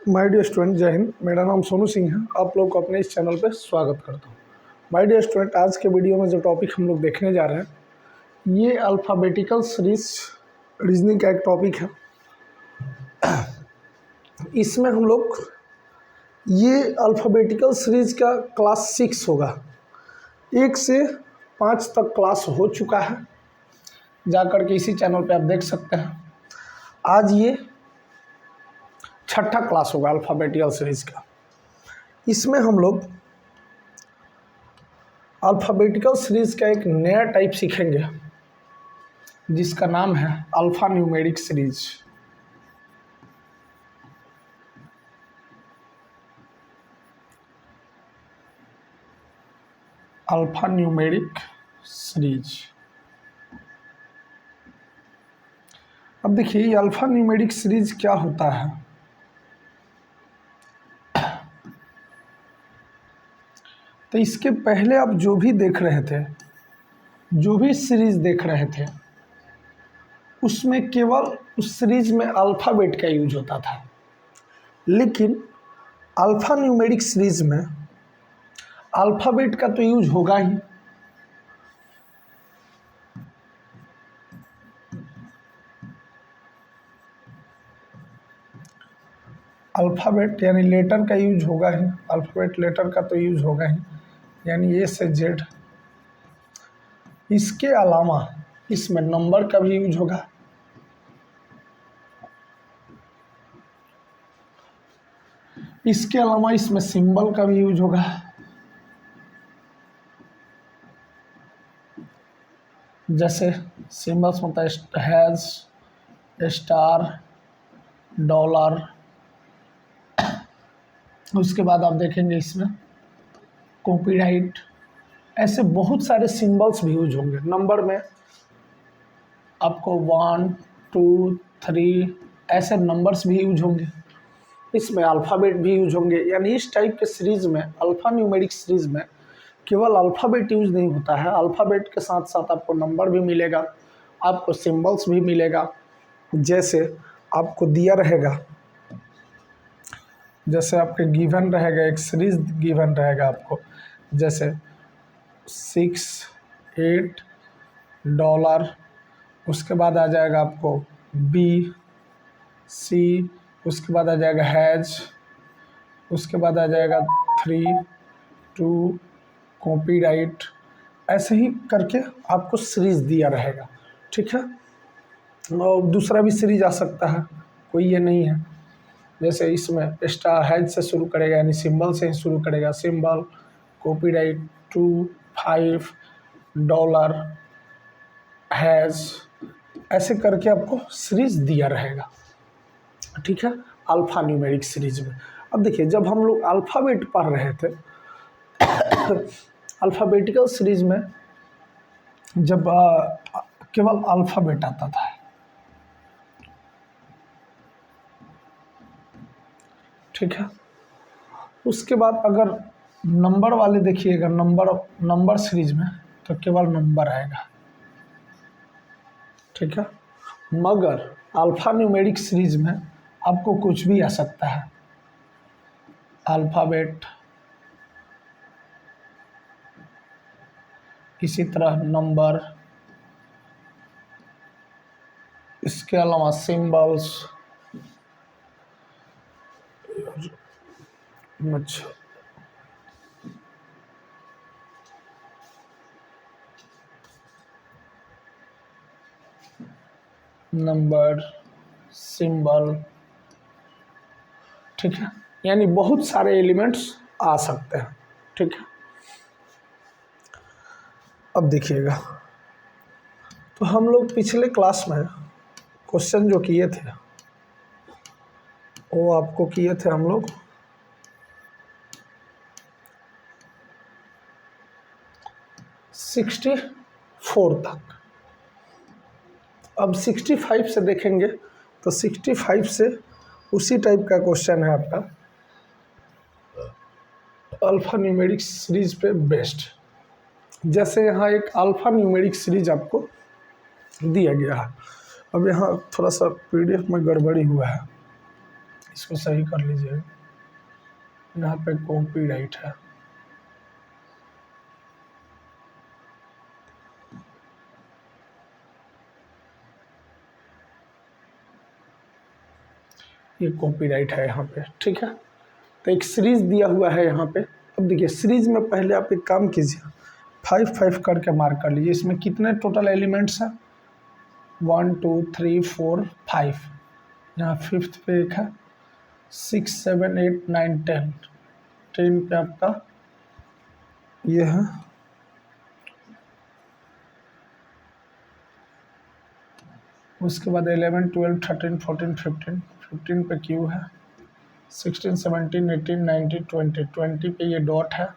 My dear student, जय हिंद। मेरा नाम सोनू सिंह है। आप लोग को अपने इस चैनल पर स्वागत करता हूँ। माय डियर स्टूडेंट, आज के वीडियो में जो टॉपिक हम लोग देखने जा रहे हैं ये अल्फ़ाबेटिकल सीरीज रीजनिंग का एक टॉपिक है। इसमें हम लोग ये अल्फ़ाबेटिकल सीरीज का क्लास 6 होगा। 1 से 5 तक क्लास हो चुका है, जाकर के इसी चैनल पे आप देख सकते हैं। आज ये 6ठा क्लास होगा अल्फ़ाबेटिकल सीरीज का। इसमें हम लोग अल्फ़ाबेटिकल सीरीज का एक नया टाइप सीखेंगे जिसका नाम है alpha numeric series. Alpha numeric series. अब देखिए ये अल्फ़ा न्यूमेरिक सीरीज क्या होता है। तो इसके पहले आप जो भी देख रहे थे, जो भी सीरीज देख रहे थे, उसमें केवल उस सीरीज में अल्फ़ाबेट का यूज होता था। लेकिन अल्फ़ा न्यूमेरिक सीरीज में अल्फ़ाबेट का तो यूज होगा ही, अल्फ़ाबेट यानी लेटर का यूज होगा ही, अल्फ़ाबेट लेटर का तो यूज होगा ही, यानी ए से जेड। इसके अलावा इसमें नंबर का भी यूज होगा। इसके अलावा इसमें सिंबल का भी यूज होगा। जैसे सिंबल्स मतलब हैज, स्टार, डॉलर। उसके बाद आप देखेंगे इसमें कॉपीराइट, ऐसे बहुत सारे सिंबल्स भी यूज होंगे। नंबर में आपको 1, 2, 3 ऐसे नंबर्स भी यूज होंगे। इसमें अल्फ़ाबेट भी यूज होंगे। यानी इस टाइप के सीरीज़ में, अल्फ़ा न्यूमेरिक सीरीज़ में केवल अल्फ़ाबेट यूज नहीं होता है, अल्फ़ाबेट के साथ साथ आपको नंबर भी मिलेगा, आपको सिंबल्स भी मिलेगा। जैसे आपको दिया रहेगा, जैसे आपके गिवन रहेगा, एक सीरीज गिवन रहेगा आपको, जैसे 6, 8 डॉलर। उसके बाद आ जाएगा आपको बी, सी, उसके बाद आ जाएगा हैज, उसके बाद आ जाएगा 3, 2 कॉपीराइट। ऐसे ही करके आपको सीरीज दिया रहेगा, ठीक है। और दूसरा भी सीरीज आ सकता है, कोई ये नहीं है। जैसे इसमें स्टार हैज से शुरू करेगा, यानी सिंबल से ही शुरू करेगा, सिंबल, कॉपीराइट, 2, 5 डॉलर, हैज, ऐसे करके आपको सीरीज दिया रहेगा, ठीक है, अल्फ़ा न्यूमेरिक सीरीज में। अब देखिए जब हम लोग अल्फ़ाबेट पढ़ रहे थे अल्फ़ाबेटिकल सीरीज में जब केवल अल्फ़ाबेट आता था, ठीक है। उसके बाद अगर नंबर वाले देखिएगा, नंबर सीरीज में तो केवल नंबर आएगा, ठीक है। मगर अल्फ़ा न्यूमेरिक सीरीज में आपको कुछ भी आ सकता है, अल्फ़ाबेट, इसी तरह नंबर, इसके अलावा सिंबल्स। अच्छा, नंबर, सिंबल, ठीक है, यानी बहुत सारे एलिमेंट्स आ सकते हैं, ठीक है। अब देखिएगा, तो हम लोग पिछले क्लास में क्वेश्चन जो किए थे वो आपको किए थे हम लोग 64 तक। अब 65 से देखेंगे तो 65 से उसी टाइप का क्वेश्चन है आपका, अल्फ़ा न्यूमेरिक सीरीज पे बेस्ड। जैसे यहाँ एक अल्फ़ा न्यूमेरिक सीरीज आपको दिया गया है। अब यहाँ थोड़ा सा पीडीएफ में गड़बड़ी हुआ है, इसको सही कर लीजिएगा, यहाँ पे कॉपीराइट है। ये कॉपीराइट है यहाँ पे, ठीक है। तो एक सीरीज दिया हुआ है यहाँ पे। अब देखिए सीरीज में पहले आप एक काम कीजिए, 5 5 करके मार्क कर लीजिए। इसमें कितने टोटल एलिमेंट्स हैं? 1 2 3 4 5। यहाँ फिफ्थ पे एक है, 6 7 8 9 10। 10 पे आपका ये है, उसके बाद 11 12 13 14 15। 15 पे क्यू है, 16 17 18 19 20। 20 पे ये डॉट है,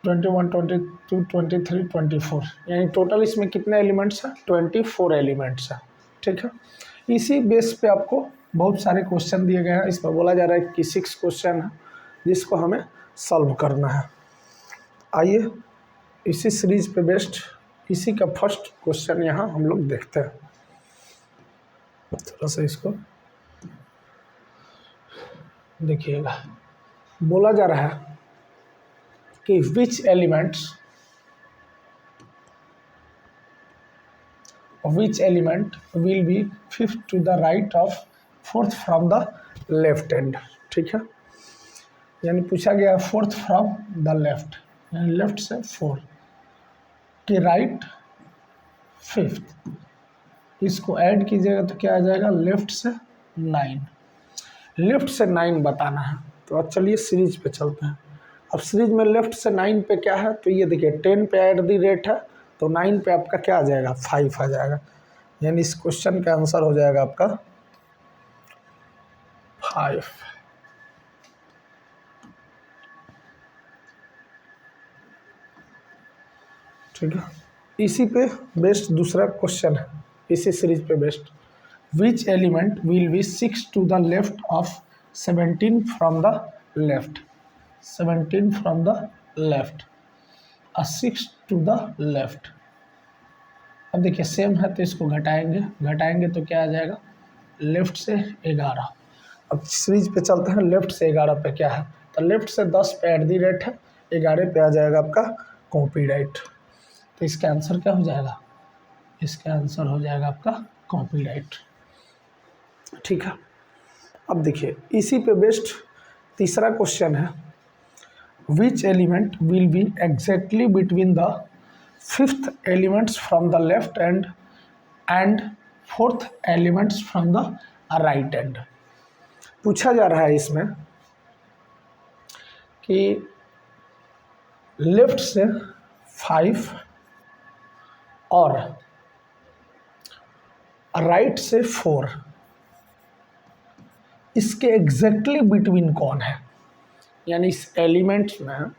21 22 23 24। यानी टोटल इसमें कितने एलिमेंट्स हैं? 24 एलिमेंट्स हैं, ठीक है। इसी बेस पे आपको बहुत सारे क्वेश्चन दिए गए हैं। इसमें बोला जा रहा है कि 6 क्वेश्चन है जिसको हमें सॉल्व करना है। आइए इसी सीरीज पे बेस्ड इसी का फर्स्ट क्वेश्चन यहाँ हम लोग देखते हैं। थोड़ा सा इसको देखिएगा। बोला जा रहा है कि which element will be fifth to the right of fourth from the left hand, ठीक है। यानी पूछा गया फोर्थ फ्रॉम द लेफ्ट, यानी लेफ्ट से 4 के राइट फिफ्थ। इसको ऐड कीजिएगा तो क्या आ जाएगा? लेफ्ट से 9। लेफ्ट से 9 बताना है। तो अब चलिए सीरीज पे चलते हैं। अब सीरीज में लेफ्ट से 9 पे क्या है? तो ये देखिए 10 पे ऐड दी रेट है, तो 9 पे आपका क्या आ जाएगा? 5 आ जाएगा। यानी इस क्वेश्चन का आंसर हो जाएगा आपका 5। ठीक है। इसी पे बेस्ड दूसरा क्वेश्चन है, इसी सीरीज पे based. Which element will be 6 to the left of 17 from the left? 17 from the left और 6 टू द लेफ्ट। अब देखिए सेम है तो इसको घटाएंगे तो क्या आ जाएगा? लेफ्ट से 11। अब सीरीज पे चलते हैं। लेफ्ट से 11 पे क्या है? तो लेफ्ट से 10 पे एट दी रेट है, 11 पे आ जाएगा आपका कॉपीराइट। तो इसका आंसर क्या हो जाएगा? इसका आंसर हो जाएगा आपका कॉपीराइट, ठीक है। अब देखिए इसी पे बेस्ड तीसरा क्वेश्चन है। Which element will B exactly between the fifth elements from the left and fourth elements from the right and? पूछा जा रहा है इसमें कि लेफ्ट से 5 और राइट से 4, इसके एग्जैक्टली बिटवीन कौन है? यानी इस एलिमेंट में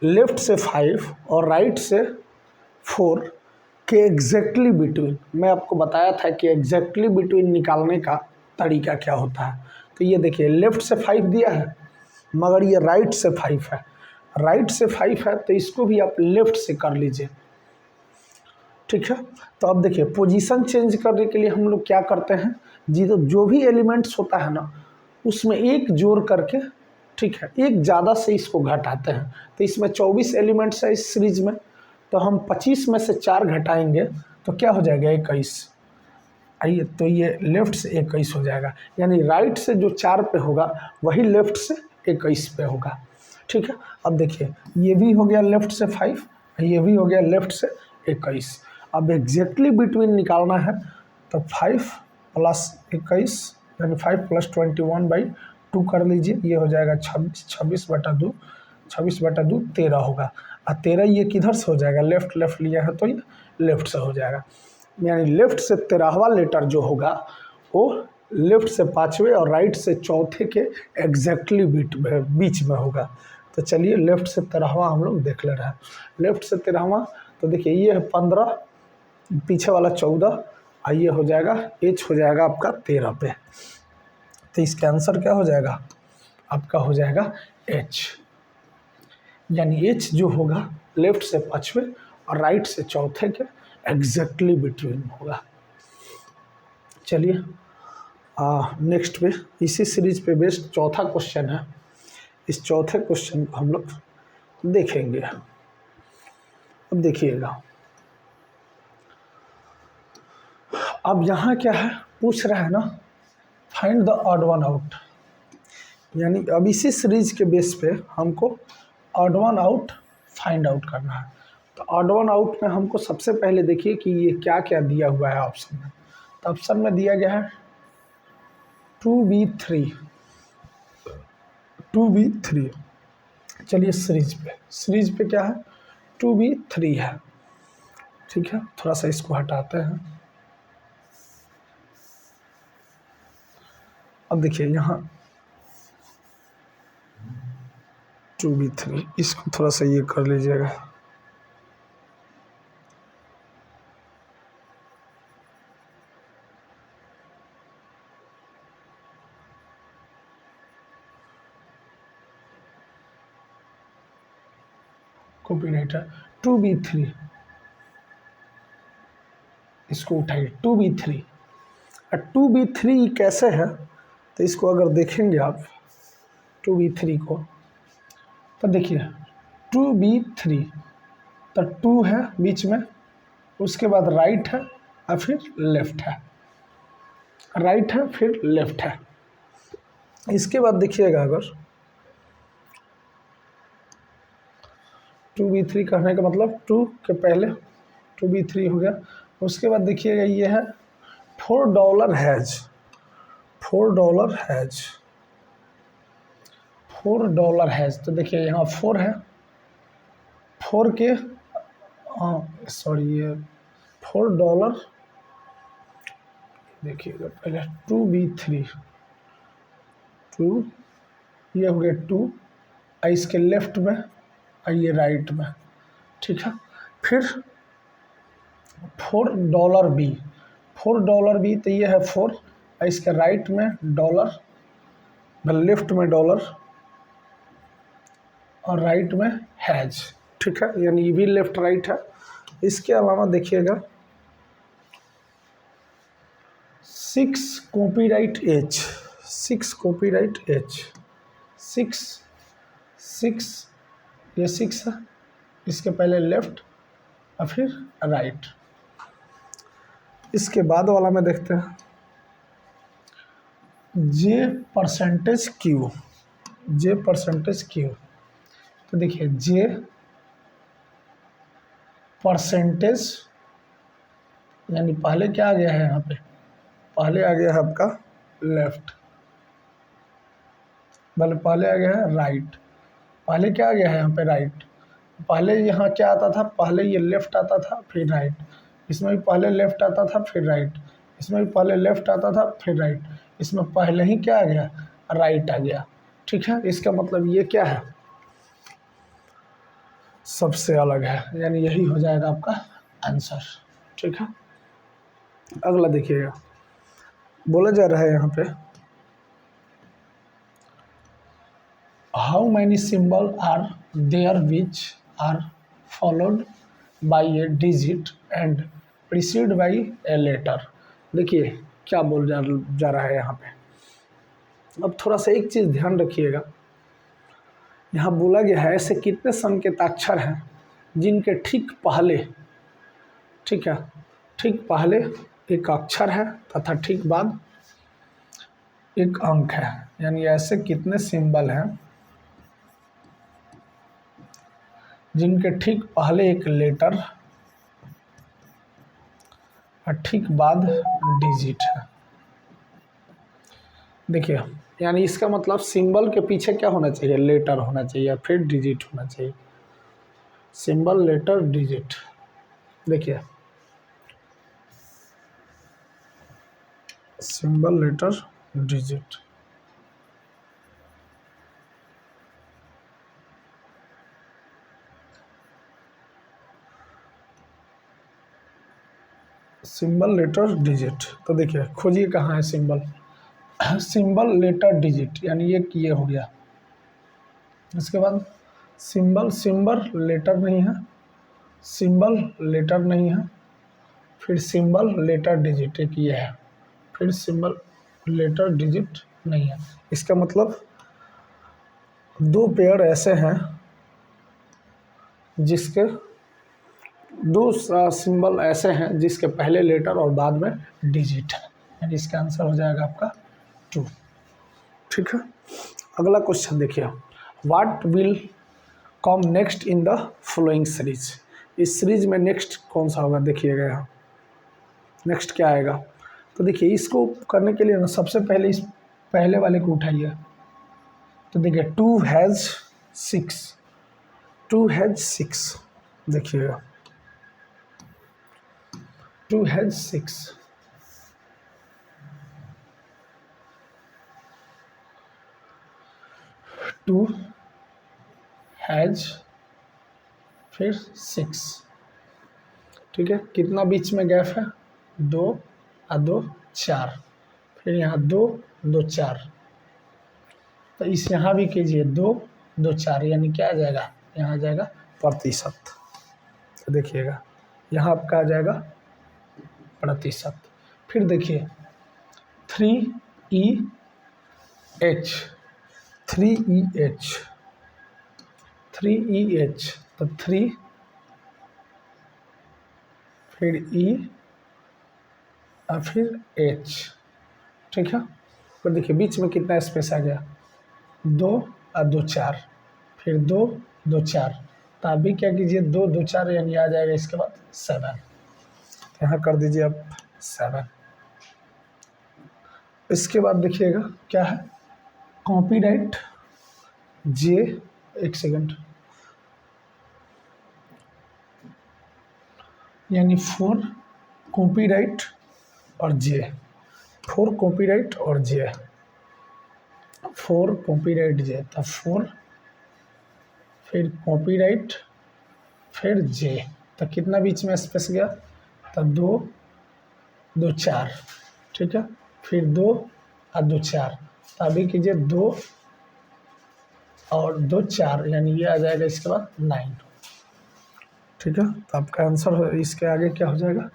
लेफ्ट से 5 और राइट से 4 के एग्जैक्टली बिटवीन, मैं आपको बताया था कि एग्जैक्टली बिटवीन निकालने का तरीका क्या होता है। तो ये देखिए लेफ्ट से 5 दिया है मगर ये राइट से 5 है, राइट से 5 है तो इसको भी आप लेफ्ट से कर लीजिए, ठीक है। तो अब देखिए पोजीशन चेंज करने के लिए हम लोग क्या करते हैं जी, तो जो भी एलिमेंट्स होता है ना उसमें एक जोड़ करके, ठीक है, एक ज़्यादा से इसको घटाते हैं। तो इसमें 24 एलिमेंट्स है इस सीरीज में, तो हम 25 में से 4 घटाएंगे तो क्या हो जाएगा? 21। आइए तो ये लेफ्ट से 21 हो जाएगा। यानी राइट से जो 4 पे होगा वही लेफ्ट से 21 पे होगा, ठीक है। अब देखिए ये भी हो गया लेफ्ट से 5, ये भी हो गया लेफ्ट से 21। अब एग्जैक्टली बिटवीन निकालना है तो 5 + 21 यानी 5 + 21/2 कर लीजिए, ये हो जाएगा 26। 26/2, 26/2 13 होगा। और 13 ये किधर से हो जाएगा? लेफ्ट लिया है तो ये लेफ्ट से हो जाएगा। यानी लेफ्ट से 13वां लेटर जो होगा वो लेफ्ट से 5वें और राइट से 4थे के एग्जैक्टली बीच में होगा। तो चलिए लेफ्ट से 13वां हम लोग देख ले रहे हैं। लेफ्ट से 13वां तो देखिए ये है 15, पीछे वाला 14, और ये हो जाएगा एच हो जाएगा आपका 13 पे। तो इसका आंसर क्या हो जाएगा? आपका हो जाएगा एच। यानी एच जो होगा लेफ्ट से 5वें और राइट से 4थे के एग्जैक्टली बिटवीन होगा। चलिए नेक्स्ट पे इसी सीरीज पे बेस्ड चौथा क्वेश्चन है। इस चौथे क्वेश्चन को हम लोग देखेंगे। अब देखिएगा, अब यहाँ क्या है, पूछ रहा है ना, find the odd one out, यानी अब इसी सीरीज के बेस पे हमको odd one out find out करना है। तो ऑड वन आउट में हमको सबसे पहले देखिए कि ये क्या क्या दिया हुआ है ऑप्शन में। तो ऑप्शन में दिया गया है 2b3, 2b3। चलिए सीरीज पे क्या है, 2b3 है। ठीक है, थोड़ा सा इसको हटाते हैं। अब देखिए यहाँ 2b3, इसको थोड़ा सा ये कर लीजिएगा। कॉपीराइट है 2b3, इसको उठाइए 2b3। और 2b3 कैसे है, तो इसको अगर देखेंगे आप 2b3 को, तो देखिए 2b3, तो 2 है बीच में, उसके बाद राइट है और फिर लेफ्ट है, राइट है फिर लेफ्ट है। इसके बाद देखिएगा, अगर 2b3 कहने का मतलब 2 के पहले 2b3 हो गया। उसके बाद देखिएगा ये है $4 हैज, $4 हैज, $4 हैज। तो देखिए यहाँ 4 है, 4 के सॉरी ये $4, देखिएगा पहले 2b3, 2 ये हो गया 2, और इसके लेफ्ट में और ये राइट में। ठीक है, फिर $4b, $4b, तो ये है 4, और इसके राइट में डॉलर, लेफ्ट में डॉलर और राइट में हैज। ठीक है, यानी ये भी लेफ्ट राइट है। इसके अलावा देखिएगा 6 कॉपीराइट एच, 6 कॉपीराइट एच, 6 ये 6 है, इसके पहले लेफ्ट और फिर राइट। इसके बाद वाला में देखते हैं J percentage Q, J percentage Q। तो देखिए J परसेंटेज, यानी पहले क्या आ गया है यहाँ पे, पहले आ गया है आपका लेफ्ट, पहले आ गया है राइट, पहले क्या आ गया है यहाँ पे राइट। पहले यहाँ क्या आता था, पहले ये लेफ्ट आता था फिर राइट, इसमें भी पहले लेफ्ट आता था फिर राइट, इसमें भी पहले लेफ्ट आता था फिर राइट, इसमें पहले ही क्या आ गया, राइट आ गया। ठीक है, इसका मतलब ये क्या है, सबसे अलग है, यानी यही हो जाएगा आपका आंसर। ठीक है, अगला देखिएगा, बोला जा रहा है यहाँ पे how many symbol are there which are followed by a digit and preceded by a letter. देखिए क्या बोल जा रहा है यहाँ पे। अब थोड़ा सा एक चीज़ ध्यान रखिएगा, यहाँ बोला गया है ऐसे कितने संकेताक्षर हैं जिनके ठीक पहले, ठीक है, ठीक पहले एक अक्षर है तथा ठीक बाद एक अंक है, यानी ऐसे कितने सिंबल हैं जिनके ठीक पहले एक लेटर और ठीक बाद डिजिट है। देखिए, यानी इसका मतलब सिंबल के पीछे क्या होना चाहिए, लेटर होना चाहिए फिर डिजिट होना चाहिए, सिंबल लेटर डिजिट। देखिए symbol letter digit, symbol letter digit. तो देखिए खोजिए कहाँ है सिंबल, सिंबल लेटर डिजिट, यानी ये हो गया। इसके बाद सिंबल, सिंबल लेटर नहीं है, सिंबल लेटर नहीं है, फिर सिंबल लेटर डिजिट एक ये है, फिर सिंबल लेटर डिजिट नहीं है। इसका मतलब दो पेयर ऐसे हैं जिसके दो सिंबल ऐसे हैं जिसके पहले लेटर और बाद में डिजिट है, यानी इसका आंसर हो जाएगा आपका 2। ठीक है, अगला क्वेश्चन देखिए, what will come next in the following series. इस सीरीज में नेक्स्ट कौन सा होगा, देखिएगा यहाँ नेक्स्ट क्या आएगा। तो देखिए इसको करने के लिए ना सबसे पहले इस पहले वाले को उठाइए। तो देखिए 2 हैज़ 6, 2 हैज़ 6, देखिएगा 2 हैज़ 6, 2 हैज़ फिर 6। ठीक है, कितना बीच में गैप है, 2 और 2 4, फिर यहाँ 2 2 4, तो इस यहाँ भी कीजिए 2 2 4, यानी क्या आ जाएगा, यहाँ आ जाएगा प्रतिशत। तो देखिएगा यहाँ आपका आ जाएगा प्रतिशत। फिर देखिए 3EH, 3EH, 3EH, तो 3 फिर E और फिर H। ठीक है, तो देखिए बीच में कितना स्पेस आ गया, 2 और 2 4, फिर 2 2 4, तो अभी क्या कीजिए 2 2 4, यानी आ जाएगा इसके बाद 7, यहाँ कर दीजिए आप 7। इसके बाद देखिएगा क्या है, कॉपीराइट जे, एक सेकंड, यानी 4 कॉपीराइट और जे, 4 कॉपीराइट और जे, 4 कॉपीराइट जे, तो 4 फिर कॉपीराइट फिर जे, तो कितना बीच में स्पेस गया, तो 2 2 4। ठीक है, फिर 2 और 2 4, तो अभी कीजिए 2 और 2 4, यानी ये आ जाएगा इसके बाद 9। ठीक है, तो आपका आंसर इसके आगे क्या हो जाएगा,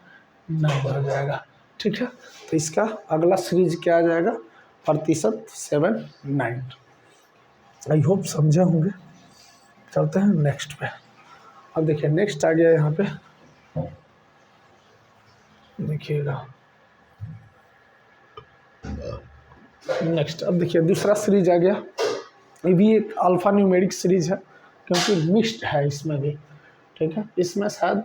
9 हो जाएगा। ठीक है, तो इसका अगला सीरीज क्या आ जाएगा, प्रतिशत 7 9। आई होप समझे होंगे। चलते हैं नेक्स्ट पे। अब देखिए नेक्स्ट आ गया यहाँ पे, देखिएगा नेक्स्ट। अब देखिए दूसरा सीरीज आ गया, ये भी एक अल्फा न्यूमेरिक सीरीज है क्योंकि मिक्स्ड है इसमें भी। ठीक है, इसमें शायद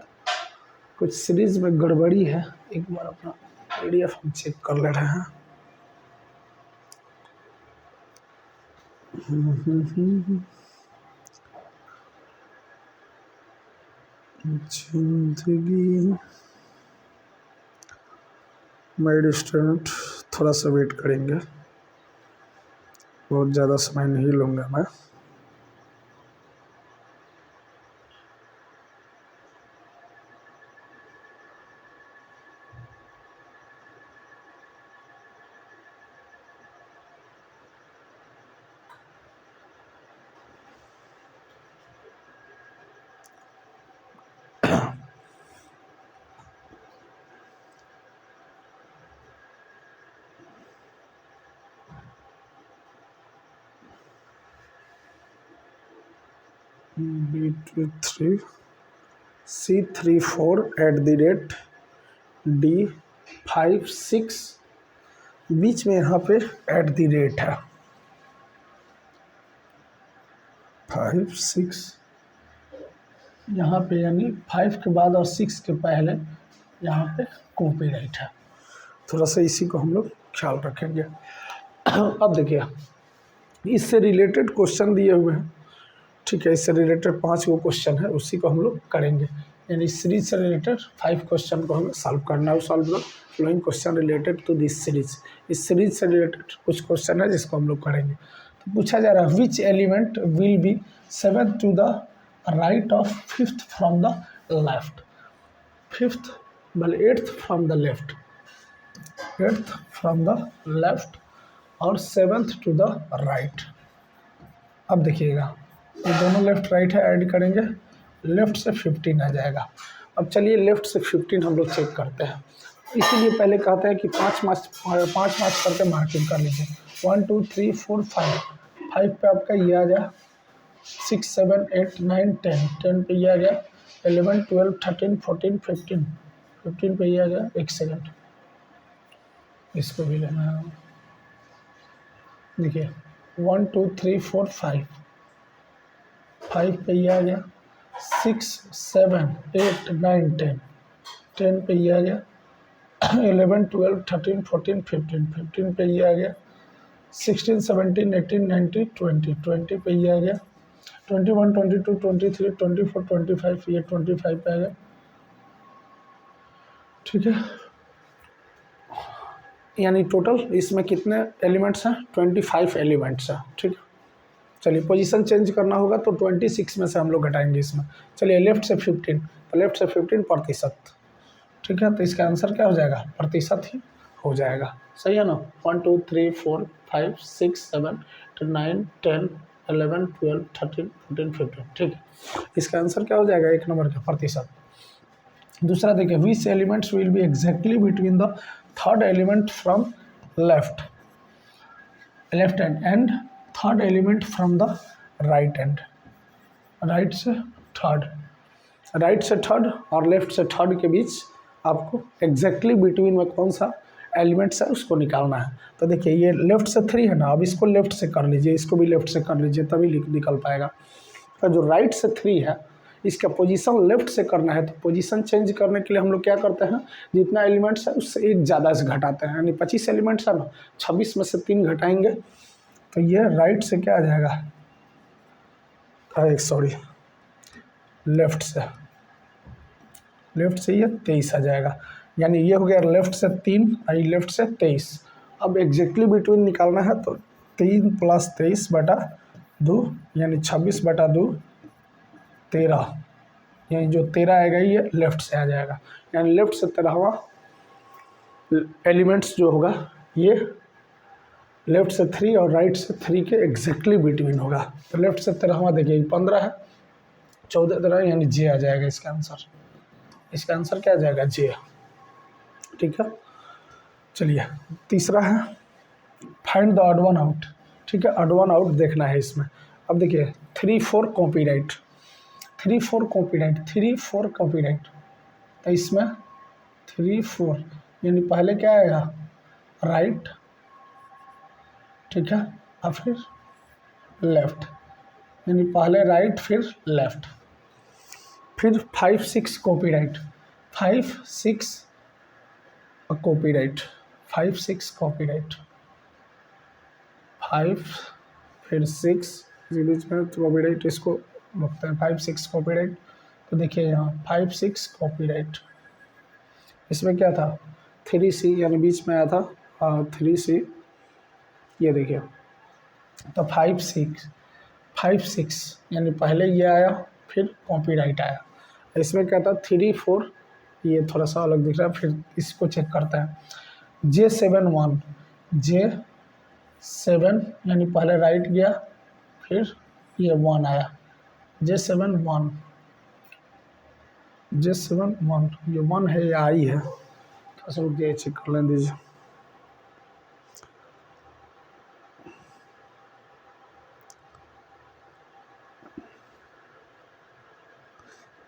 कुछ सीरीज में गड़बड़ी है, एक बार अपना PDF हम चेक कर ले रहे हैं। जिंदगी मेड स्टूडेंट, थोड़ा सा वेट करेंगे, बहुत ज़्यादा समय नहीं लूँगा मैं। B23 C34 @D56, बीच में यहाँ पे @ है 5 6, यहाँ पे यानी 5 के बाद और 6 के पहले यहाँ पे कॉपीराइट है। थोड़ा सा इसी को हम लोग ख्याल रखेंगे। अब देखिए इससे रिलेटेड क्वेश्चन दिए हुए हैं। ठीक है, इससे रिलेटेड 5 गो क्वेश्चन है, उसी को हम लोग करेंगे। यानी सीरीज से रिलेटेड 5 क्वेश्चन को हमें सॉल्व करना है। Solve the following question related to this series. इस सीरीज से रिलेटेड कुछ क्वेश्चन है जिसको हम लोग करेंगे। तो पूछा जा रहा है which element will be 7th to the right of 5th from the left. 5th मतलब 8th from the left, 8th from the left और 7th टू द राइट। अब देखिएगा ये दोनों लेफ्ट राइट है, ऐड करेंगे, लेफ्ट से 15 आ जाएगा। अब चलिए लेफ्ट से 15 हम लोग चेक करते हैं। इसीलिए पहले कहते हैं कि 5 मार्क्स करके मार्किंग कर लीजिए। 1 2 3 4 5, 5 पे आपका ये आ गया, 6 7 8 9 10, 10 पे ये आ गया, 11 12 13 14 15, 15 पे ये आ गया। एक सेकंड, इसको भी लेना है। देखिए 1 2 3 4 5, 5 पे ये आ गया, 6 7 8 9 10, 10 पे ये आ गया, 11 12 13 14 15, 15 पे ये आ गया, 16 17 18 19 20, 20 पे ये आ गया, 21 22 23 24 25, ये 25 पे आ गया। ठीक है, यानी टोटल इसमें कितने एलिमेंट्स हैं? 25 एलिमेंट्स हैं। ठीक है, चलिए पोजीशन चेंज करना होगा तो 26 में से हम लोग घटाएंगे इसमें। चलिए लेफ्ट से 15, तो लेफ्ट से 15 प्रतिशत। ठीक है, तो इसका आंसर क्या हो जाएगा? प्रतिशत ही हो जाएगा। सही है ना? 1 2 3 4 5 6 7 8 9 10 11 12 13 14 15। ठीक है, इसका आंसर क्या हो जाएगा? 1 नंबर का प्रतिशत। दूसरा देखिए, विच elements will be exactly between the third element from left hand and third element from the right hand. Right से थर्ड और लेफ्ट से थर्ड के बीच आपको एग्जैक्टली बिटवीन में कौन सा एलिमेंट्स है उसको निकालना है। तो देखिए ये लेफ्ट से 3 है ना, अब इसको लेफ्ट से कर लीजिए, इसको भी लेफ्ट से कर लीजिए, तभी निकल पाएगा। तो जो राइट से 3 है इसका पोजीशन लेफ्ट से करना है, तो पोजीशन चेंज करने के लिए हम लोग क्या करते हैं? जितना एलिमेंट्स है उससे एक ज़्यादा से घटाते हैं। यानी 25 एलिमेंट्स है ना, 26 में से 3 घटाएंगे तो ये राइट से क्या आ जाएगा? सॉरी, लेफ्ट से ये 23 आ जाएगा। यानी ये हो गया लेफ्ट से 3 और लेफ्ट से 23। अब एग्जैक्टली बिटवीन निकालना है तो 3 + 23/2 यानी 26/2 13, यानी जो 13 आएगा ये लेफ्ट से आ जाएगा। यानी लेफ्ट से 13वां एलिमेंट्स जो होगा ये लेफ्ट से 3 और राइट से 3 के एग्जैक्टली बिटवीन होगा। तो लेफ्ट से 13वां देखिए 15 है, 14 13, यानी जे आ जाएगा इसका आंसर। इसका आंसर क्या आ जाएगा? जे। ठीक है, चलिए तीसरा है find the odd one out. ठीक है, ऑड वन आउट देखना है इसमें। अब देखिए 3 4 कॉपीराइट, 3 4 कॉपीराइट, 3 4 कॉपीराइट, तो इसमें 3 4 यानी पहले क्या आएगा? राइट। ठीक है, और फिर लेफ्ट, यानी पहले राइट फिर लेफ्ट। फिर 5 6 कॉपीराइट, 5 6 कॉपीराइट, 5 6 कॉपीराइट, 5 फिर 6 इसी बीच में तो कॉपीराइट इसको रखते हैं। 5 6 कॉपीराइट, तो देखिए यहाँ 5 6 कॉपीराइट, इसमें क्या था? 3C यानी बीच में आया था 3C, ये देखिए। तो 5 6 यानी पहले ये आया फिर कॉपीराइट आया। इसमें क्या था? 3 4, ये थोड़ा सा अलग दिख रहा है, फिर इसको चेक करते हैं। J7 1, J7 यानी पहले राइट गया फिर ये 1 आया। J7 1, ये 1 है या आई है? थोड़ा सा रुक चेक कर लें दीजिए।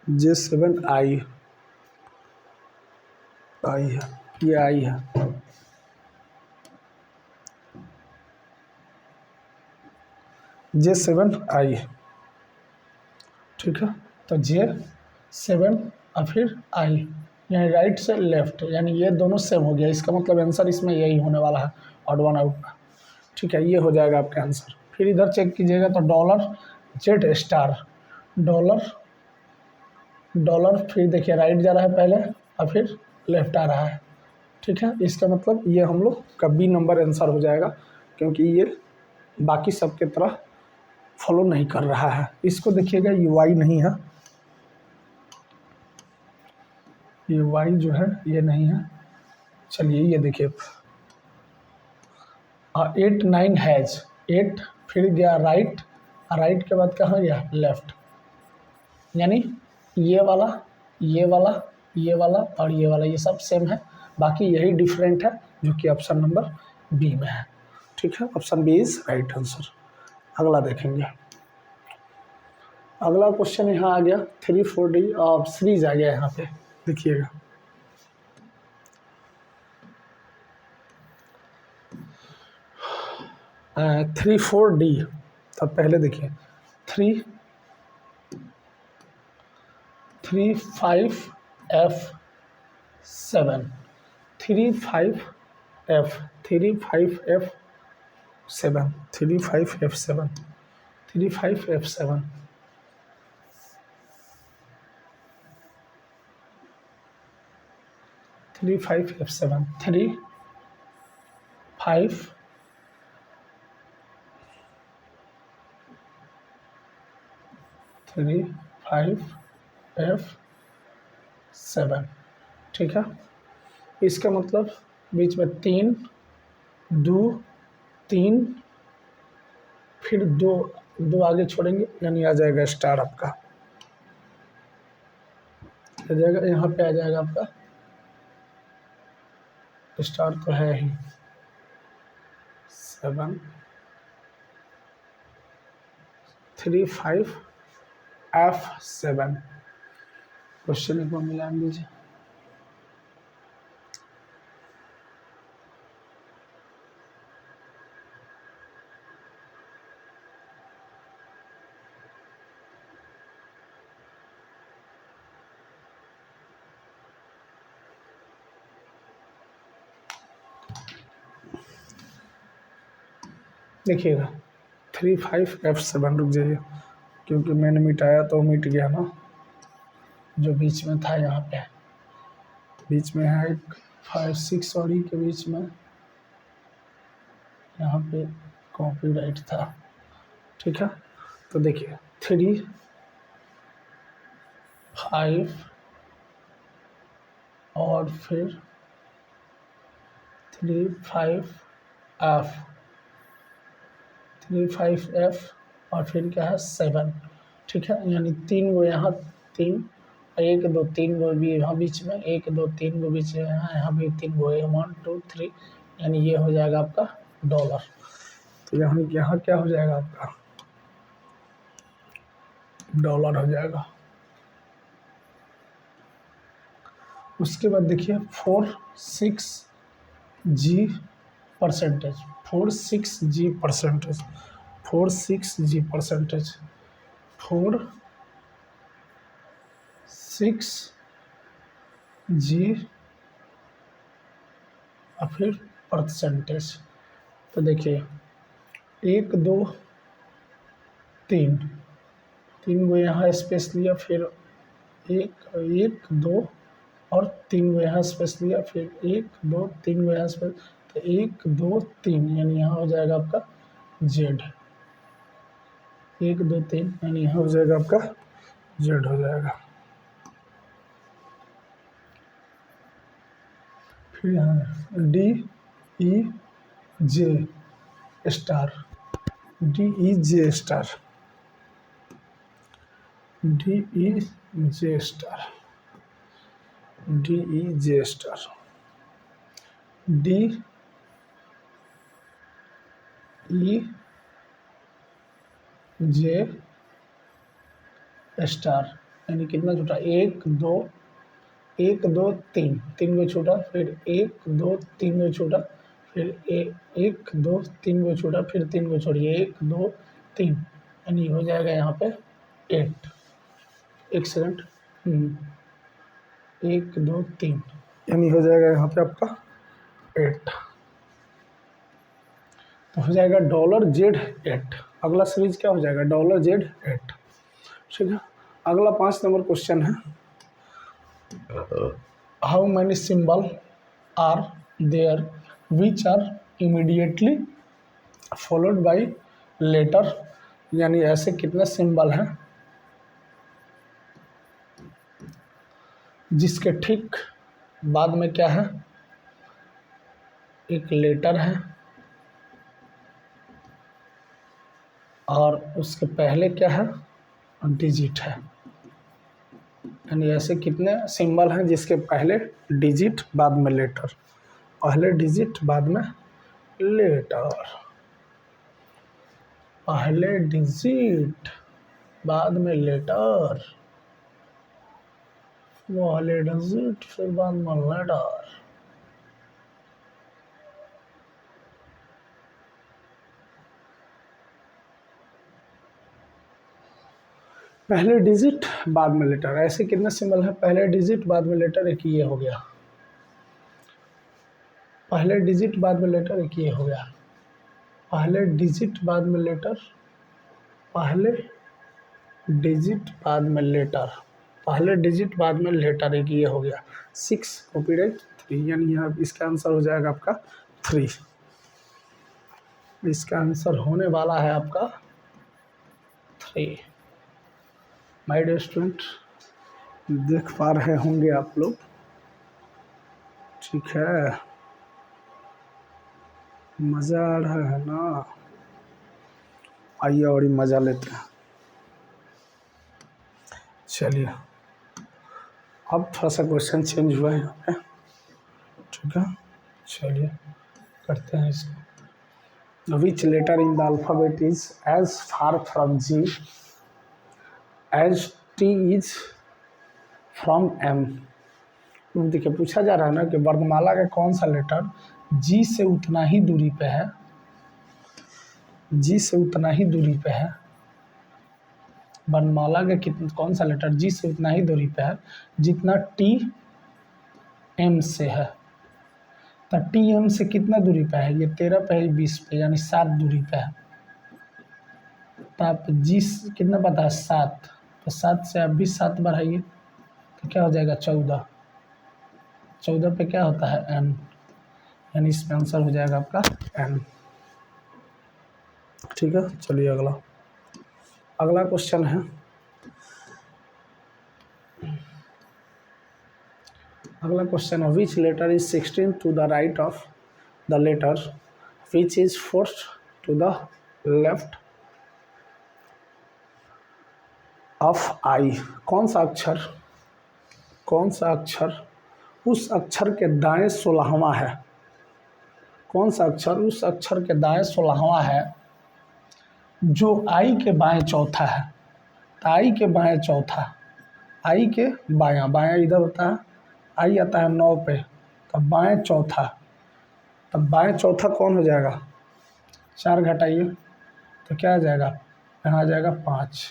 J7 आई है, ये आई है। J7 आई, ठीक है। तो J7 और फिर आई, यानी राइट से लेफ्ट, यानी ये दोनों सेम हो गया। इसका मतलब आंसर इसमें यही होने वाला है, ऑड वन आउट का। ठीक है, ये हो जाएगा आपका आंसर। फिर इधर चेक कीजिएगा तो $Z*, डॉलर फिर देखिए राइट जा रहा है पहले और फिर लेफ्ट आ रहा है। ठीक है, इसका मतलब ये हम लोग का बी नंबर आंसर हो जाएगा, क्योंकि ये बाकी सब के तरह फॉलो नहीं कर रहा है। इसको देखिएगा ये वाई नहीं है, ये वाई जो है ये नहीं है। चलिए ये देखिए 8 9 हैज, 8 फिर गया राइट, राइट के बाद कहाँ गया? लेफ्ट। यानी ये वाला और ये वाला ये सब सेम है, बाकी यही डिफरेंट है जो कि ऑप्शन नंबर बी में है। ठीक है, option b is right answer. अगला देखेंगे। अगला क्वेश्चन यहाँ आ गया 3-4D सीरीज आ गया यहाँ पे, देखिएगा। थ्री 4D, तब पहले देखिए 3 5F7 35F 35F7 35F7 35F7 35F7 35F7। ठीक है, इसका मतलब बीच में 3 2 3, फिर 2 आगे छोड़ेंगे यानी आ जाएगा स्टार आपका, आ जाएगा यहाँ पे, आ जाएगा आपका स्टार तो है ही 7 35F7। क्वेश्चन एक बार मिलान दीजिए। देखिएगा 35F7, रुक जाइए क्योंकि मैंने मिटाया तो मिट गया ना, जो बीच में था यहाँ पे, बीच में है 5 6 और ई के बीच में यहाँ पे कॉपीराइट था। ठीक है, तो देखिए 3 5 और फिर 35F और फिर क्या है 7। ठीक है, यानी 3 गो यहाँ, 3 1 2 3 गो भी यहाँ बीच में, 1 2 3 गो बीच में, यहाँ भी 3 गो है, 1 2 3, यानी ये हो जाएगा आपका डॉलर। तो यहाँ क्या हो जाएगा आपका डॉलर हो जाएगा। उसके बाद देखिए 46G percentage, 46G percentage, 46G percentage, 46G और फिर परसेंटेज। तो देखिए 1 2 3, 3 गो यहाँ स्पेस लिया, फिर 1 2 और 3 गो यहाँ स्पेस लिया, फिर 1 2 3 गो यहाँ स्पेस, तो 1 2 3 यानी यहाँ हो जाएगा आपका जेड, 1 2 3 यानी यहाँ हो जाएगा आपका जेड हो जाएगा। फिर यहाँ DEJ star, DEJ star, DEJ star, DEJ star, DEJ star, यानी कितना छूटा 1 2 1 2 3, 3 गो छूटा, फिर 1 2 3 गो छूटा, फिर 1 2 3 गो छूटा, फिर 3 गो छोड़िए, 1 2 3, यानी हो जाएगा यहाँ पे 8। एक सेकंड, 1 2 3 यानी हो जाएगा यहाँ पे आपका 8, तो हो जाएगा $Z8। अगला सीरीज क्या हो जाएगा $Z8। ठीक है, अगला 5 नंबर क्वेश्चन है, how many symbol are there which are immediately followed by letter, यानी ऐसे कितने सिंबल हैं जिसके ठीक बाद में क्या है, एक लेटर है और उसके पहले क्या है डिजिट है। यानी ऐसे कितने सिंबल हैं जिसके पहले डिजिट बाद में लेटर, पहले डिजिट बाद में लेटर, पहले डिजिट बाद में लेटर, पहले डिजिट फिर बाद में लेटर। पहले डिजिट बाद में लेटर, ऐसे कितने सिंबल हैं पहले डिजिट बाद में लेटर? एक ये हो गया, पहले डिजिट बाद में लेटर, एक ये हो गया, पहले डिजिट बाद में लेटर, पहले डिजिट बाद में लेटर, पहले डिजिट बाद में लेटर, एक ये हो गया। 6 कॉपीराइट 3, यानी यहाँ इसका आंसर हो जाएगा आपका 3। इसका आंसर होने वाला है आपका 3। माय डियर स्टूडेंट, देख पा रहे होंगे आप लोग, ठीक है, मज़ा आ रहा है ना? आइए और ही मज़ा लेते हैं। चलिए, अब थोड़ा सा क्वेश्चन चेंज हुआ है यहाँ पे, ठीक है। चलिए करते हैं इसको। Which letter in the alphabet is as far from G as T is from M. देखिए पूछा जा रहा है ना कि वर्णमाला का कौन सा लेटर जी से उतना ही दूरी पे है, जी से उतना ही दूरी पे है, वर्णमाला का कौन सा लेटर जी से उतना ही दूरी पे है जितना टी एम से है। तो टी एम से कितना दूरी पे है? ये 13 पे है, 20 पे, यानी 7 दूरी पे है। तो आप जी कितना पता है? 7, तो 7 से आप भी 7 बढ़ाइए तो क्या हो जाएगा? 14। 14 पे क्या होता है? एन, यानी इसमें आंसर हो जाएगा आपका एन, ठीक है। चलिए अगला, अगला क्वेश्चन है, अगला क्वेश्चन है which letter is 16 to the right of the letter which is 4 to the left of I. कौन सा अक्षर, कौन सा अक्षर उस अक्षर के दाएं 16वां है? कौन सा अक्षर उस अक्षर के दाएं 16वां है जो आई के बाएं चौथा है? तो आई के बाएं चौथा, आई के बायां, बायां इधर होता है, आई आता है 9 पे, तो बाएं चौथा, तब बाएं चौथा कौन हो जाएगा? 4 घटाइए तो क्या आ जाएगा? यहाँ आ जाएगा 5,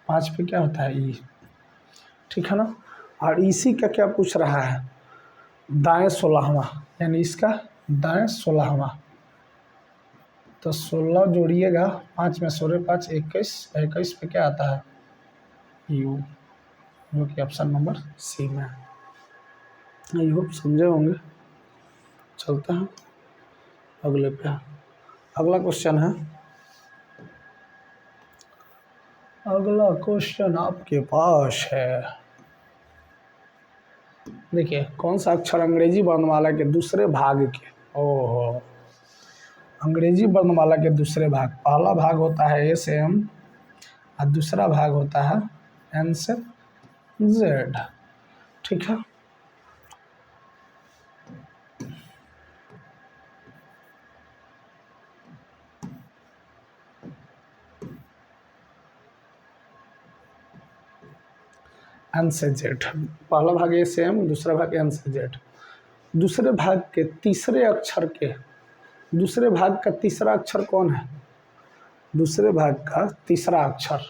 5 पे क्या होता है? ई, ठीक है ना। और इसी का क्या पूछ रहा है? दाएं 16वां, यानी इसका दाएं 16वां। तो 16 जोड़िएगा, 5 में 16 5 21, 21 पे क्या आता है? यू, जो कि ऑप्शन नंबर सी में है। आई होप समझे होंगे। चलते हैं अगले पे। अगला क्वेश्चन है, अगला क्वेश्चन आपके पास है, देखिए कौन सा अक्षर अंग्रेजी वर्णमाला के दूसरे भाग के, ओहो, अंग्रेजी वर्णमाला के दूसरे भाग, पहला भाग होता है ए से एम और दूसरा भाग होता है एन से जेड, ठीक है। एन से जेड, पहला भाग ए से एम, दूसरा भाग एन से जेड। दूसरे भाग के तीसरे अक्षर के, दूसरे भाग का तीसरा अक्षर कौन है? दूसरे भाग का तीसरा अक्षर,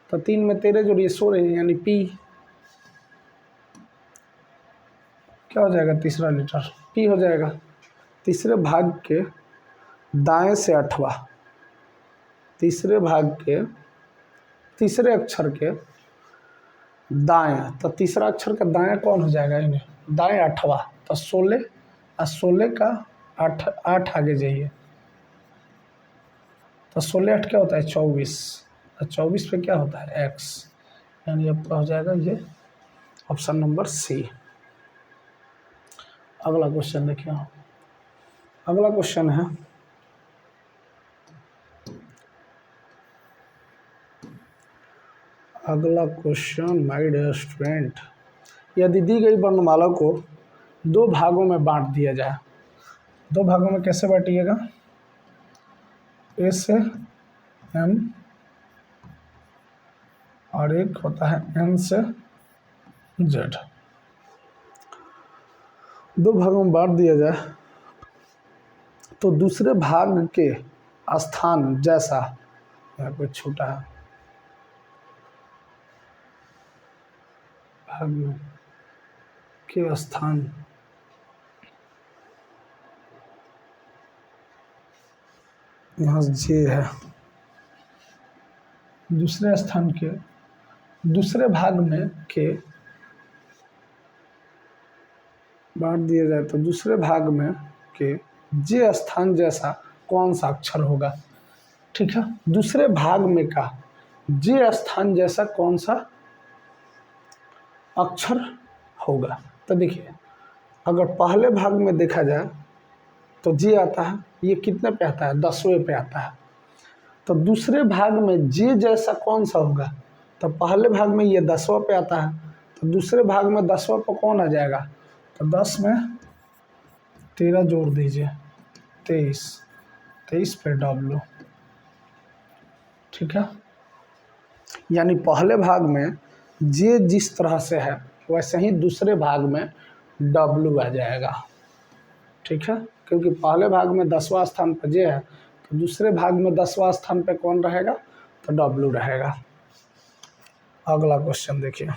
तो 3 में 13 जोड़िए 16, यानी पी, क्या हो जाएगा? तीसरा लेटर पी हो जाएगा। तीसरे भाग के दाएं से 8वां, तीसरे भाग के तीसरे अक्षर के दाएं, तो तीसरा अक्षर का दाएं कौन हो जाएगा? इन्हें दाएं 8वां, तो 16 और 16 का 8, 8 आगे जाइए तो 16 8 क्या होता है? 24, और 24 पे क्या होता है? एक्स, यानी आपका हो जाएगा ये ऑप्शन नंबर सी। अगला क्वेश्चन देखिए, अगला क्वेश्चन है, अगला क्वेश्चन माय डियर स्टूडेंट, यदि दी गई वर्णमाला को दो भागों में बांट दिया जाए, दो भागों में कैसे बांटिएगा, ए से एम और एक होता है एन से जेड, दो भागों में बांट दिया जाए तो दूसरे भाग के स्थान जैसा, यहाँ पे छोटा है भाग में के स्थान यहाँ जे है, दूसरे स्थान के दूसरे भाग में के बांट दिया जाए तो दूसरे भाग में के जे स्थान जैसा कौन सा अक्षर होगा। ठीक है, दूसरे भाग में का जे स्थान जैसा कौन सा अक्षर होगा। तो देखिए, अगर पहले भाग में देखा जाए तो जे आता है, ये कितने पे आता है, 10वें पे आता है। तो दूसरे भाग में जे जैसा कौन सा होगा, तो पहले भाग में ये 10वां पे आता है, तो दूसरे भाग में 10वां पे कौन आ जाएगा, तो 10 में 13 जोड़ दीजिए, 23 पे डब्लू। ठीक है, यानी पहले भाग में जे जिस तरह से है वैसे ही दूसरे भाग में डब्लू आ जाएगा। ठीक है, क्योंकि पहले भाग में 10वां स्थान पर जे है तो दूसरे भाग में 10वां स्थान पे कौन रहेगा, तो डब्लू रहेगा। अगला क्वेश्चन देखिए,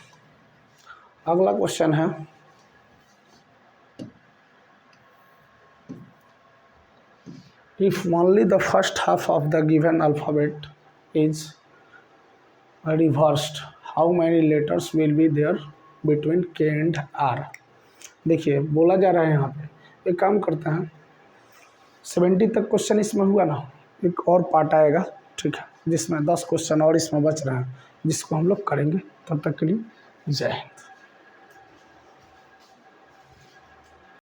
अगला क्वेश्चन है if only the first half of the given alphabet is reversed how many letters will be there between k and r. देखिए, बोला जा रहा है यहाँ पे, एक काम करते हैं, 70 तक क्वेश्चन इसमें हुआ ना, एक और पार्ट आएगा, ठीक है, जिसमें 10 क्वेश्चन और इसमें बच रहे हैं, जिसको हम लोग करेंगे। तब तक के लिए जय हिंद।